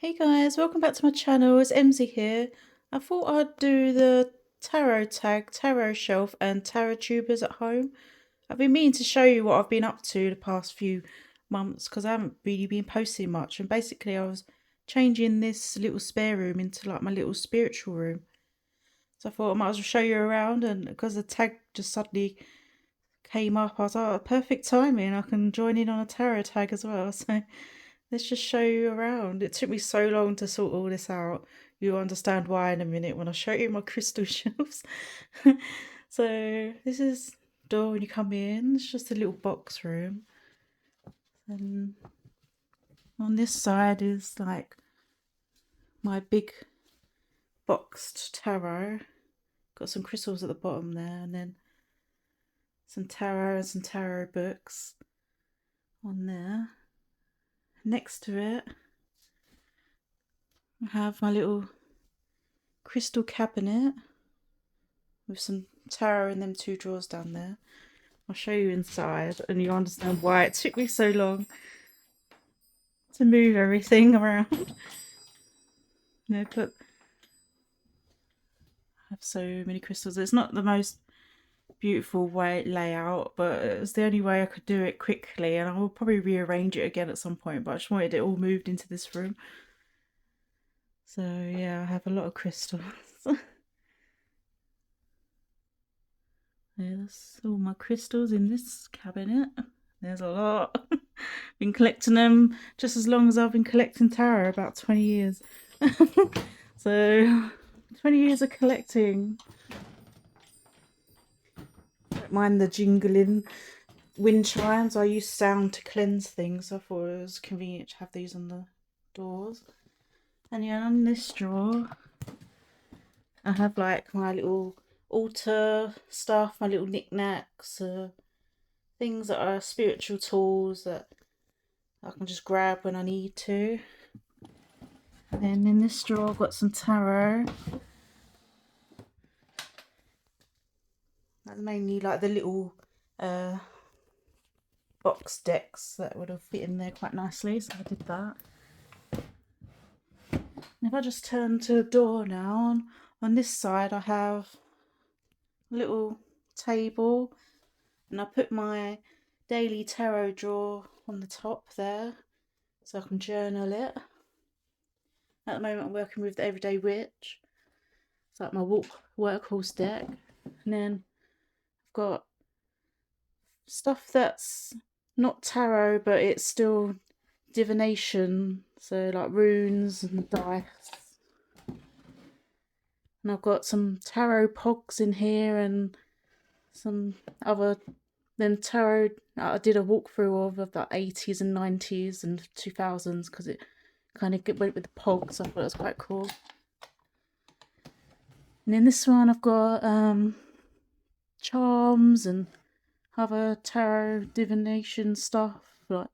Hey guys, welcome back to my channel. It's Emzy here. I thought I'd do the tarot tag, tarot shelf and tarot tubers at home. I've been meaning to show you what I've been up to the past few months because I haven't really been posting much, and basically I was changing this little spare room into like my little spiritual room. So I thought I might as well show you around, and because the tag just suddenly came up, I was like, oh, perfect timing. I can join in on a tarot tag as well. So let's just show you around. It took me so long to sort all this out. You'll understand why in a minute when I show you my crystal shelves. So this is the door when you come in. It's just a little box room. And on this side is like my big boxed tarot. Got some crystals at the bottom there, and then some tarot and some tarot books on there. Next to it, I have my little crystal cabinet with some tarot in them two drawers down there. I'll show you inside and you'll understand why it took me so long to move everything around. But I have so many crystals. It's not the most beautiful layout, but it's the only way I could do it quickly, and I will probably rearrange it again at some point, but I just wanted it all moved into this room. So yeah, I have a lot of crystals. There's all my crystals in this cabinet. There's a lot. Been collecting them just as long as I've been collecting tarot, about 20 years. So 20 years of collecting. Don't mind the jingling wind chimes. I use sound to cleanse things, so I thought it was convenient to have these on the doors. And yeah, on this drawer I have like my little altar stuff, my little knickknacks, things that are spiritual tools that I can just grab when I need to. And then in this drawer I've got some tarot. That's mainly like the little box decks that would have fit in there quite nicely, so I did that. And if I just turn to the door now, on this side I have a little table, and I put my daily tarot drawer on the top there so I can journal it. At the moment I'm working with the Everyday Witch. It's like my workhorse deck. And then I've got stuff that's not tarot, but it's still divination, so like runes and dice. And I've got some tarot pogs in here and some other tarot I did a walkthrough of the 80s and 90s and 2000s because it kind of went with the pogs. I thought it was quite cool. And in this one I've got charms and other tarot divination stuff, like.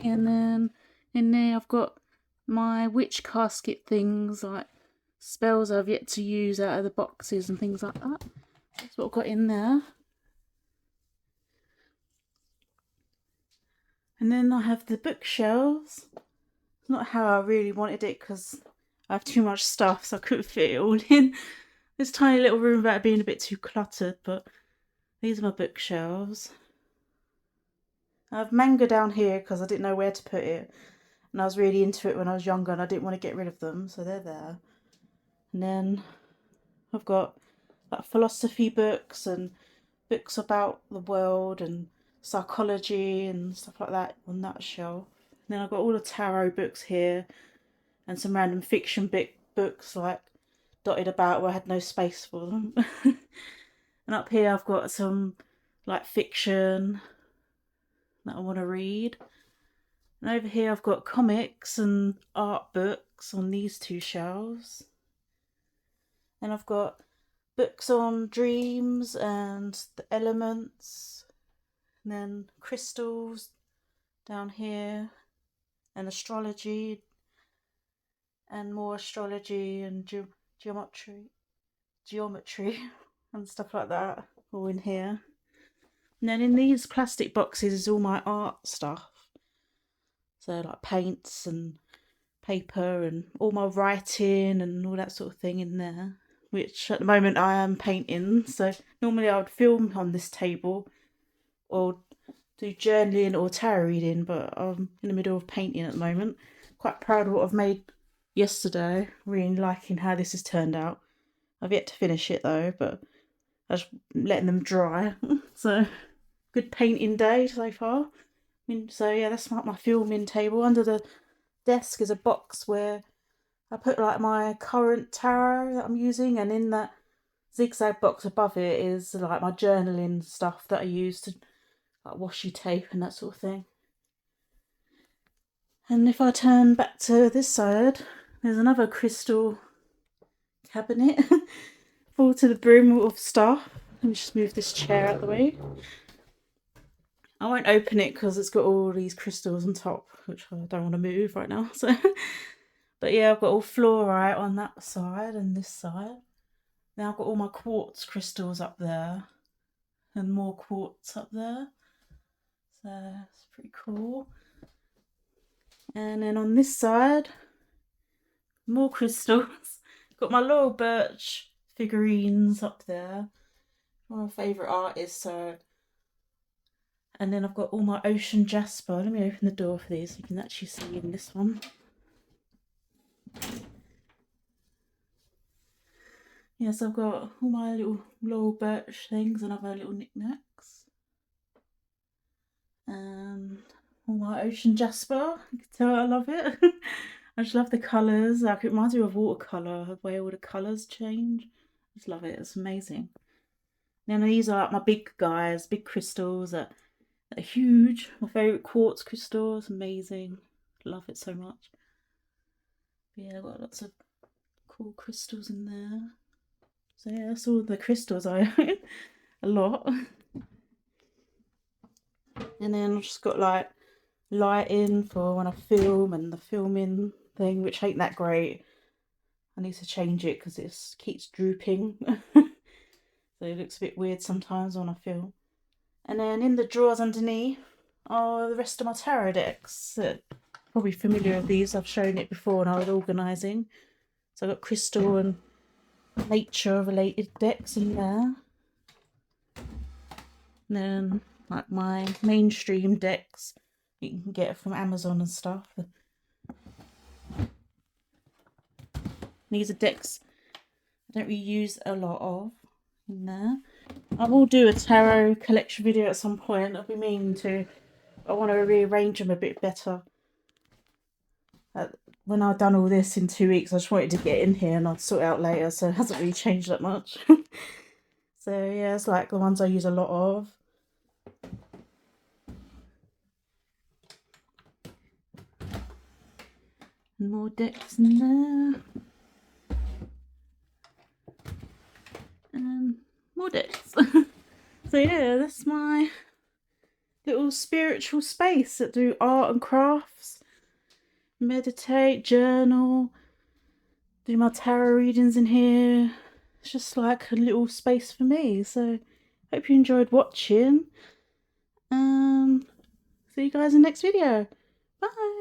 And then in there I've got my witch casket things, like spells I've yet to use out of the boxes and things like that. That's what I've got in there. And then I have the bookshelves. It's not how I really wanted it because I have too much stuff, so I couldn't fit it all in this tiny little room without being a bit too cluttered. But these are my bookshelves. I have manga down here because I didn't know where to put it, and I was really into it when I was younger and I didn't want to get rid of them, so they're there. And then I've got like philosophy books and books about the world and psychology and stuff like that on that shelf. And then I've got all the tarot books here and some random fiction books like dotted about where I had no space for them. And up here I've got some like fiction that I want to read. And over here I've got comics and art books on these two shelves. And I've got books on dreams and the elements, and then crystals down here, and astrology, and more astrology and geometry and stuff like that, all in here. And then in these plastic boxes is all my art stuff. So like paints and paper and all my writing and all that sort of thing in there, which at the moment I am painting. So normally I would film on this table or do journaling or tarot reading, but I'm in the middle of painting at the moment. Quite proud of what I've made yesterday, really liking how this has turned out. I've yet to finish it though, but I was letting them dry. So good painting day so far. So yeah, that's like my filming table. Under the desk is a box where I put like my current tarot that I'm using, and in that zigzag box above it is like my journaling stuff that I use to like washi tape and that sort of thing. And if I turn back to this side, there's another crystal cabinet full to the brim of stuff. Let me just move this chair out of the way. I won't open it because it's got all these crystals on top, which I don't want to move right now. So, but yeah, I've got all fluorite on that side and this side. Now I've got all my quartz crystals up there and more quartz up there. So it's pretty cool. And then on this side, more crystals. Got my Laurel Birch figurines up there. One of my favourite artists, so. And then I've got all my ocean jasper. Let me open the door for these so you can actually see in this one. Yes, I've got all my little Laurel Birch things and other little knickknacks. And all my ocean jasper. You can tell I love it. I just love the colours. Like, it reminds me of watercolour, the way all the colours change. I just love it. It's amazing. Then these are like my big guys, big crystals that are huge. My favourite quartz crystals, amazing. Love it so much. But yeah, I've got lots of cool crystals in there. So yeah, that's all the crystals I own. A lot. And then I've just got like lighting for when I film and the filming thing, which ain't that great. I need to change it because it keeps drooping. So it looks a bit weird sometimes when I film. And then in the drawers underneath are the rest of my tarot decks. Probably familiar with these, I've shown it before when I was organising. So I've got crystal and nature related decks in there. And then like my mainstream decks you can get from Amazon and stuff. These are decks I don't really use a lot of in there. I will do a tarot collection video at some point. I'll be meaning to. I want to rearrange them a bit better. When I've done all this in 2 weeks, I just wanted to get in here and I'll sort it out later, so it hasn't really changed that much. So yeah, it's like the ones I use a lot of. And more decks in there. And more decks. So yeah, that's my little spiritual space that do art and crafts, meditate, journal, do my tarot readings in here. It's just like a little space for me. So hope you enjoyed watching. See you guys in the next video. Bye.